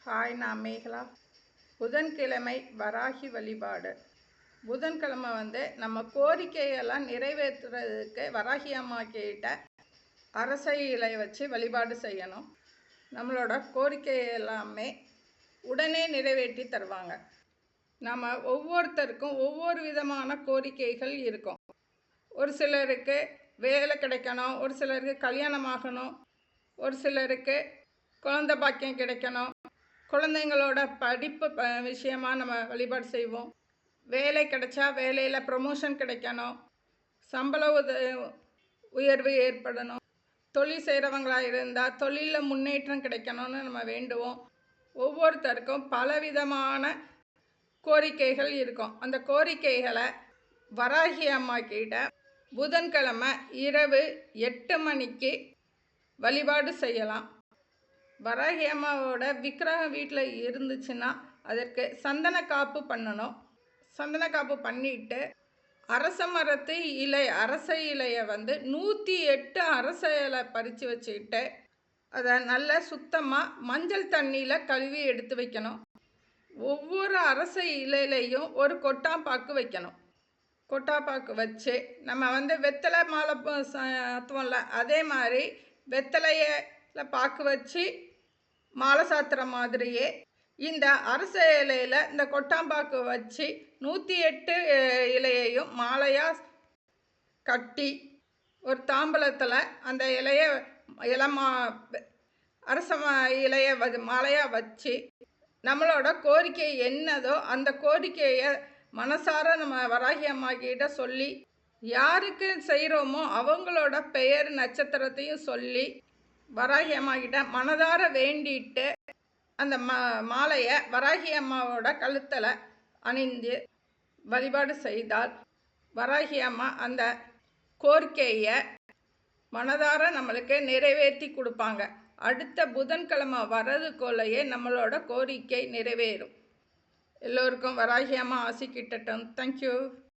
Hi, நான் மேகலா. புதன்கிழமை வராகி வழிபாடு. புதன்கிழமை நம்ம கோரிக்கையெல்லாம் நிறைவேற்றுறதுக்கு வராகி அம்மா கிட்ட அரசை இலை வச்சு வழிபாடு செய்யணும். நம்மளோட கோரிக்கை எல்லாமே உடனே நிறைவேற்றி தருவாங்க. நம்ம ஒவ்வொருத்தருக்கும் ஒவ்வொரு விதமான கோரிக்கைகள் இருக்கும். ஒரு சிலருக்கு வேலை கிடைக்கணும், ஒரு சிலருக்கு கல்யாணம் ஆகணும், ஒரு சிலருக்கு குழந்தை பாக்கியம் கிடைக்கணும், குழந்தைங்களோட படிப்பு விஷயமாக நம்ம வழிபாடு செய்வோம். வேலை கிடைச்சா வேலையில் ப்ரமோஷன் கிடைக்கணும், சம்பள உயர்வு ஏற்படணும், தொழில் செய்கிறவங்களாக இருந்தால் தொழிலில் முன்னேற்றம் கிடைக்கணும்னு நம்ம வேண்டுவோம். ஒவ்வொருத்தருக்கும் பலவிதமான கோரிக்கைகள் இருக்கும். அந்த கோரிக்கைகளை வராகி அம்மா கிட்ட புதன்கிழமை இரவு 8 மணிக்கு வழிபாடு செய்யலாம். வராகி அம்மாவோட விக்கிரகம் வீட்டில் இருந்துச்சுன்னா அதற்கு சந்தன காப்பு பண்ணணும். சந்தன காப்பு பண்ணிட்டு அரச மரத்து அரச இலையை 108 அரச இலை பறித்து வச்சுக்கிட்டு அதை நல்லா சுத்தமாக மஞ்சள் தண்ணியில் கழுவி எடுத்து வைக்கணும். ஒவ்வொரு அரச இலையிலையும் ஒரு கொட்டாம்பாக்கு வைக்கணும். கொட்டாப்பாக்கு வச்சு நம்ம வெத்தலை மாலை சாத்துவோம்ல, அதே மாதிரி வெத்தலையில் பாக்கு வச்சு மாலை சாத்துற மாதிரியே இந்த அரச இலையில் இந்த கொட்டாம்பாக்கு வச்சு 108 இலையையும் மாலையாக கட்டி ஒரு தாம்பலத்தில் அந்த அரச இலையை மாலையாக வச்சு நம்மளோட கோரிக்கை என்னதோ அந்த கோரிக்கையை மனசார நம்ம வராகி அம்மா கிட்ட சொல்லி, யாருக்கு செய்கிறோமோ அவங்களோட பெயர் நட்சத்திரத்தையும் சொல்லி வராகி அம்மா கிட்ட மனதார வேண்டிட்டு அந்த மாலையை வராகி அம்மாவோட கழுத்தில் அணிந்து வழிபாடு செய்தால் வராகி அம்மா அந்த கோரிக்கையை மனதார நம்மளுக்கு நிறைவேற்றி கொடுப்பாங்க. அடுத்த புதன்கிழமை வர்றதுக்குள்ளேயே நம்மளோட கோரிக்கை நிறைவேறும். எல்லோருக்கும் வராகி அம்மா ஆசி கிட்டட்டும். தேங்க்யூ.